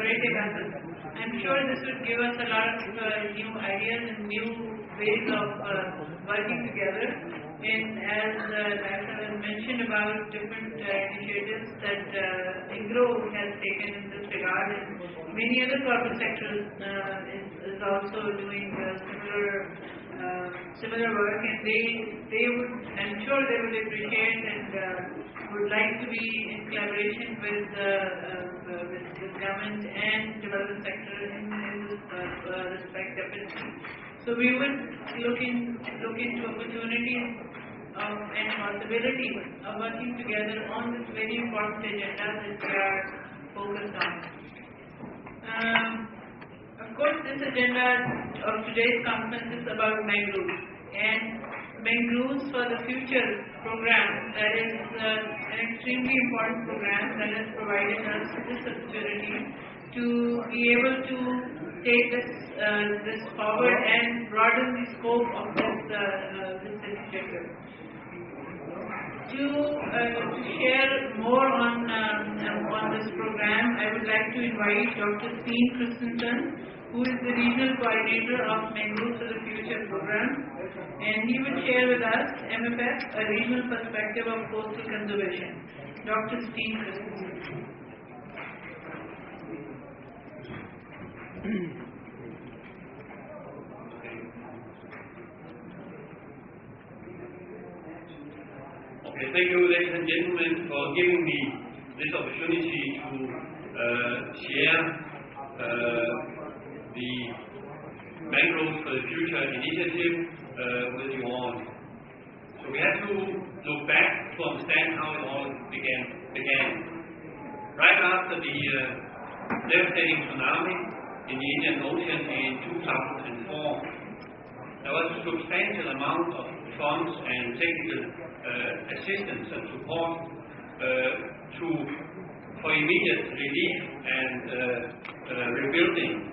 collaborative effort. I'm sure this would give us a lot of new ideas and new ways of working together. And as Director has mentioned about different initiatives that Mangroves has taken in this regard, and many other corporate sectors is also doing similar work, and they would, I'm sure they would appreciate and would like to be in collaboration with government and development sector in this respect definitely. So we would look into opportunities and possibility of working together on this very important agenda that we are focused on. Of course, this agenda of today's conference is about mangroves, and Mangroves for the Future program, that is an extremely important program that has provided us this opportunity to be able to take this forward and broaden the scope of this initiative. To share more on this program, I would like to invite Dr. Steen Christensen, who is the Regional Coordinator of Mangroves for the Future program, and he will share with us MFF, a regional perspective of coastal conservation. Dr. Steen Christensen. Okay, thank you, ladies and gentlemen, for giving me this opportunity to share the Mangroves for the Future initiative with you all. So we have to look back to understand how it all began. Right after the devastating tsunami in the Indian Ocean in 2004, there was a substantial amount of funds and technical assistance and support for immediate relief and rebuilding.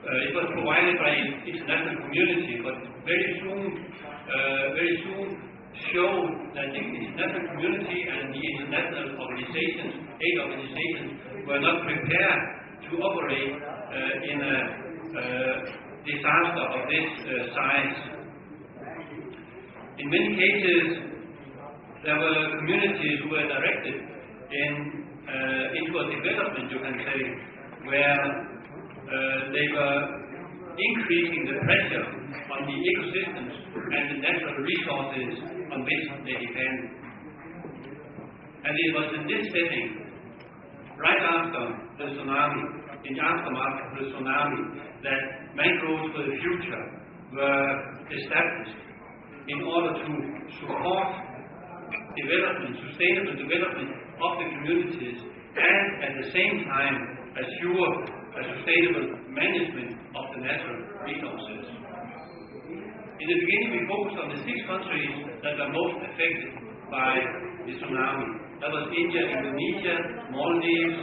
It was provided by the international community, but very soon showed that the international community and the international organizations, aid organizations, were not prepared to operate in a disaster of this size. In many cases, there were communities who were directed into a development, you can say, where they were increasing the pressure on the ecosystems and the natural resources on which they depend. And it was in this setting, right after the tsunami, in the aftermath of the tsunami, that Mangroves for the Future were established in order to support development, sustainable development of the communities, and at the same time assure a sustainable management of the natural resources. In the beginning, we focused on the 6 countries that were most affected by the tsunami. That was India, Indonesia, Maldives,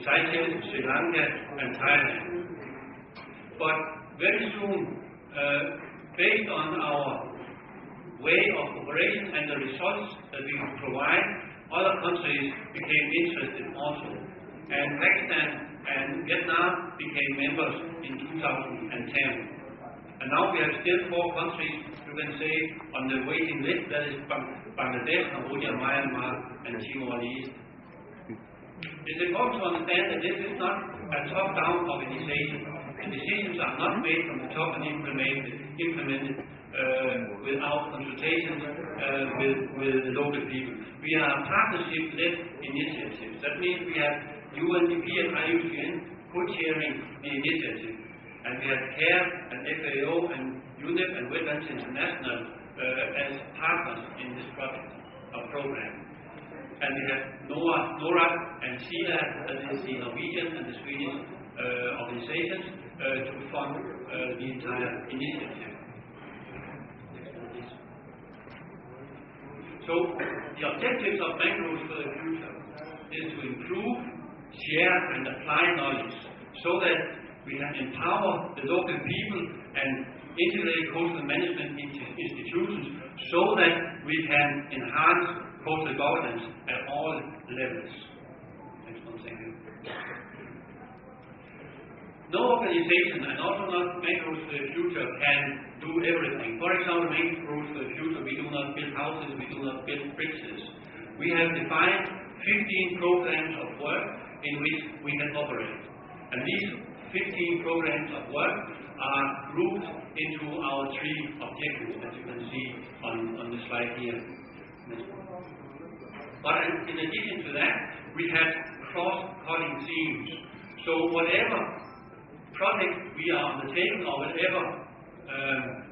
Seychelles, Sri Lanka, and Thailand. But very soon, based on our way of operation and the results that we could provide, other countries became interested also. And Pakistan and Vietnam became members in 2010. And now we have still 4 countries, you can say, on the waiting list. That is Bangladesh, Cambodia, Myanmar, and Timor-Leste. It's important to understand that this is not a top-down organization. The decisions are not made from the top and implemented without consultations with the local people. We are partnership-led initiatives. That means we have UNDP and IUCN co-chairing the initiative. And we have CARE and FAO and UNEP and Wetlands International as partners in this project or program. And we have NORAD and SIDA, that is the Norwegian and the Swedish organizations, to fund the entire initiative. So the objectives of Mangroves for the Future is to improve, share and apply knowledge so that we can empower the local people and integrate coastal management institutions so that we can enhance coastal governance at all levels. Next one, thank you. no organization, and also not Mangroves for the Future, can do everything. For example, Mangroves for the Future, we do not build houses, we do not build bridges. We have defined 15 programs of work in which we can operate. And these 15 programs of work are grouped into our 3 objectives, as you can see on the slide here. But in addition to that, we have cross-cutting themes. So whatever project we are undertaking or whatever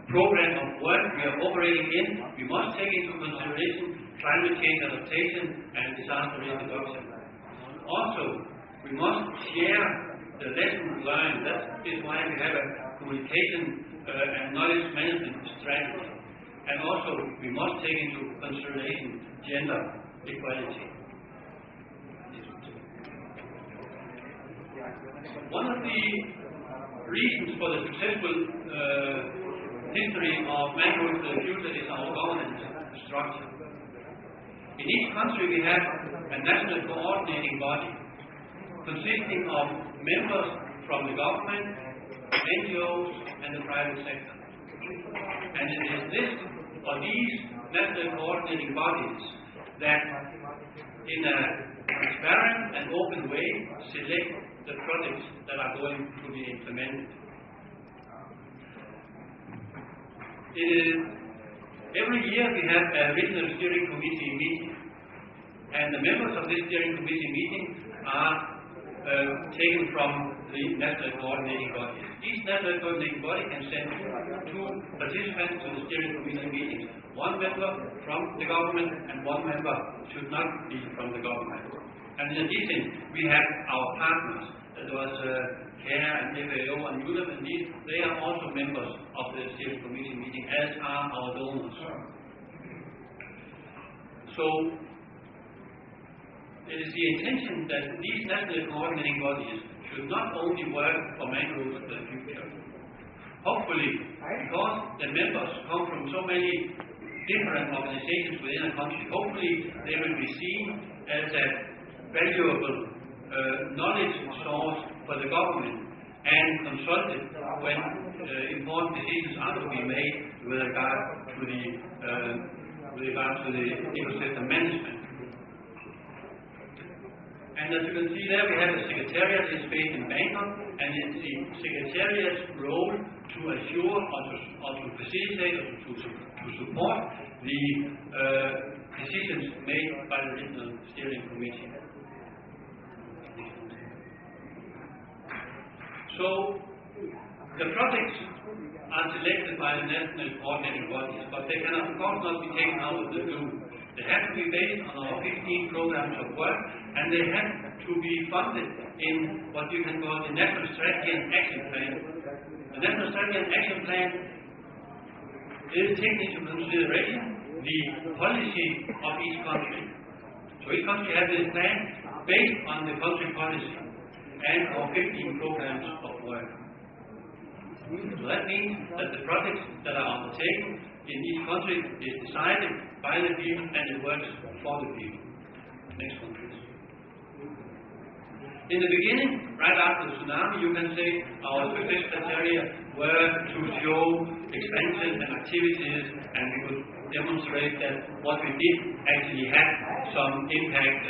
program of work we are operating in, we must take into consideration climate change adaptation and disaster risk reduction. Also, we must share the lessons learned. That is why we have a communication and knowledge management strategy. And also, we must take into consideration gender equality. One of the reasons for the successful history of Mangroves for the Future is our governance structure. In each country we have a national coordinating body consisting of members from the government, NGOs and the private sector. And it is these national coordinating bodies that in a transparent and open way select the projects that are going to be implemented. Every year we have a regional steering committee meeting, and the members of this steering committee meeting are taken from the national coordinating body. Each national coordinating body can send 2 participants to the steering committee meetings. 1 member from the government and 1 member should not be from the government. And in addition, we have our partners. That was CARE and FAO and UNEP, and they are also members of the steering committee meeting, as are our donors. So, it is the intention that these national coordinating bodies should not only work for Mangroves for the Future. Hopefully, because the members come from so many different organizations within a country, hopefully they will be seen as a valuable knowledge source for the government and consulted when important decisions are to be made with regard to the ecosystem management. And as you can see there, we have a secretariat is based in Bangkok, and it's the secretariat's role to assure or to facilitate or to support the decisions made by the regional steering committee. So, the projects are selected by the national coordinating bodies, but they can of course not be taken out of the blue. They have to be based on our 15 programs of work, and they have to be funded in what you can call the National Strategy and Action Plan. The National Strategy and Action Plan is taking into consideration the policy of each country. So each country has this plan based on the country policy and our 15 programs of work. So that means that the projects that are undertaken in each country is decided by the people and it works for the people. Next one, please. In the beginning, right after the tsunami, you can say our success criteria were to show expansion and activities, and we could demonstrate that what we did actually had some impact,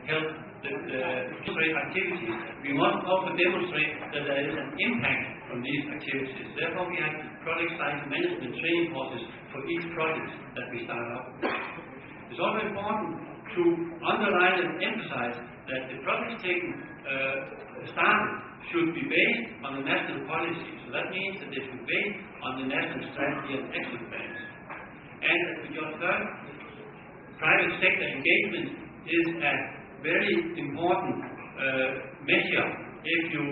helped demonstrate activities. We must also demonstrate that there is an impact from these activities. Therefore, we have project cycle management training courses for each project that we start up. It's also important to underline and emphasize that the projects started should be based on the national policy. So that means that they should be based on the national strategy and action plans. And as we just heard, private sector engagement is a very important measure if you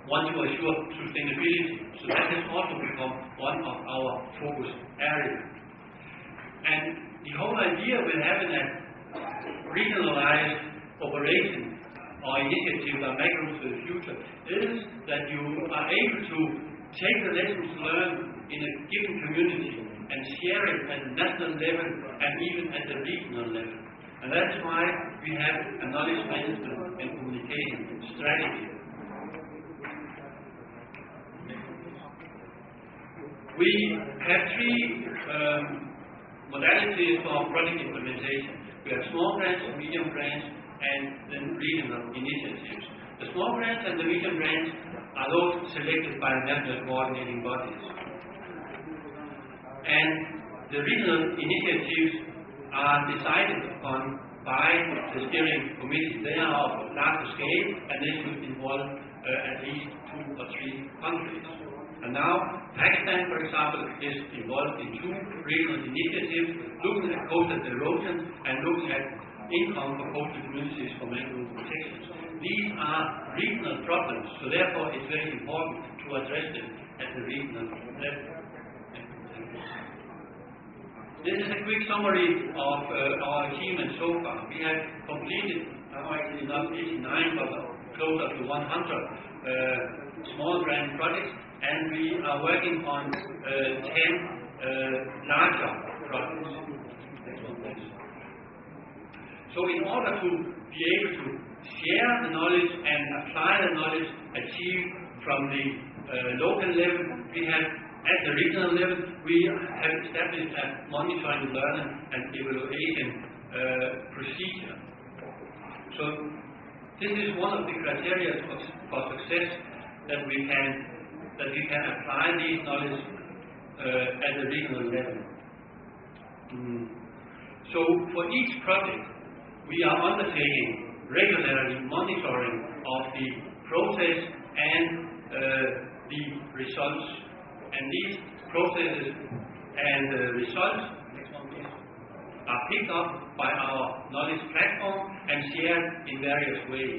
want to assure sustainability. So that has also become one of our focus areas. And the whole idea with having a regionalized operation or initiative like Mangroves for the Future is that you are able to take the lessons learned in a given community and share it at the national level and even at the regional level. And that's why we have a knowledge management and communication strategy. We have three modalities for project implementation. We have small grants, medium grants, and then regional initiatives. The small grants and the medium grants are those selected by national coordinating bodies. And the regional initiatives are decided upon by the steering committee. They are of larger scale and they should involve at least 2 or 3 countries. And now, Pakistan, for example, is involved in 2 regional initiatives looking at coastal erosion and looking at income for coastal communities for mangrove protection. These are regional problems, so therefore it's very important to address them at the regional level. This is a quick summary of our achievements so far. We have completed, actually not 89, but closer to 100 small grant projects, and we are working on 10 larger projects. Next one, please. So in order to be able to share the knowledge and apply the knowledge achieved from the local level, we have at the regional level, we have established a monitoring, learning and evaluation procedure. So this is one of the criteria for success that we can apply these knowledge at the regional level. So for each project, we are undertaking regularly monitoring of the process and the results. And these processes and results are picked up by our knowledge platform and shared in various ways.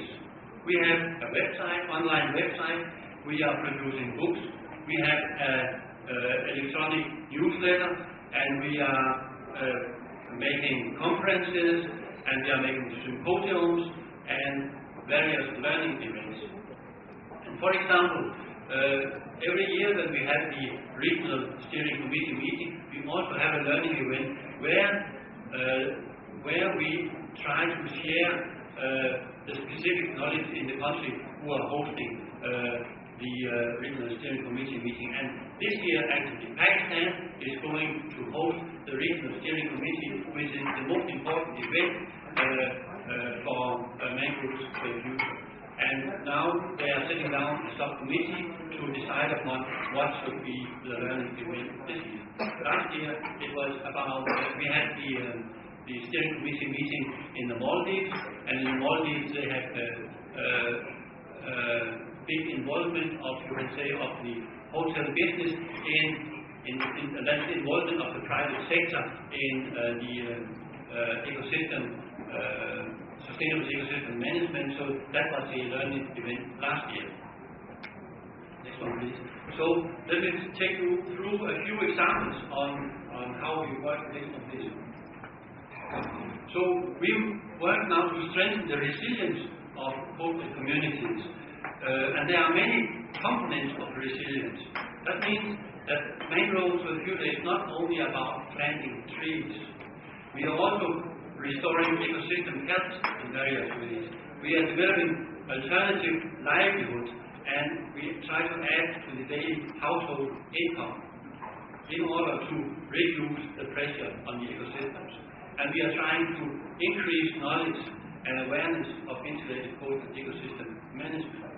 We have a website, online website. We are producing books. We have an electronic newsletter, and we are making conferences, and we are making symposiums and various learning events. And for example, every year that we have the regional steering committee meeting, we also have a learning event where we try to share the specific knowledge in the country who are hosting the regional steering committee meeting. And this year, actually, Pakistan is going to host the regional steering committee, which is the most important event for mangroves for the future. And now they are sitting down a subcommittee to decide upon what should be the learning event this year. Last year it was about, we had the steering committee meeting in the Maldives, and in the Maldives they had big involvement of, you can say, of the hotel business in that's the involvement of the private sector in the ecosystem, sustainable ecosystem management. So that was the learning event last year. Next one, please. So let me take you through a few examples on how we work based on this. So we work now to strengthen the resilience of coastal communities, and there are many components of resilience. That means that mangroves for the future is not only about planting trees. We are also restoring ecosystem health in various ways. We are developing alternative livelihoods, and we try to add to the daily household income in order to reduce the pressure on the ecosystems. And we are trying to increase knowledge and awareness of integrated coastal ecosystem management.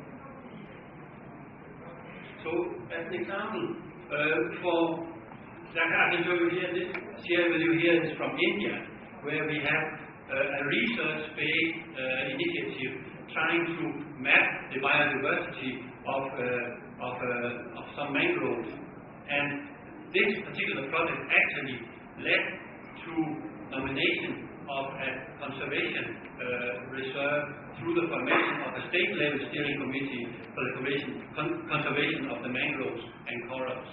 So, as an example, I can show you here, share with you here is from India, where we have a research-based initiative trying to map the biodiversity of some mangroves. And this particular project actually led to nomination of a conservation reserve through the formation of a state-level steering committee for the conservation of the mangroves and corals.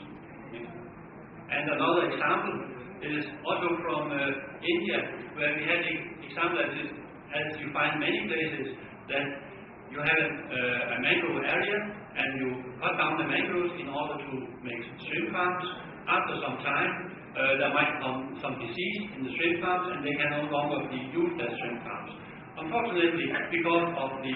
And another example is also from India, where we had an example as you find many places, that you have a mangrove area and you cut down the mangroves in order to make shrimp farms. After some time, there might come some disease in the shrimp farms, and they can no longer be used as shrimp farms. Unfortunately, because of the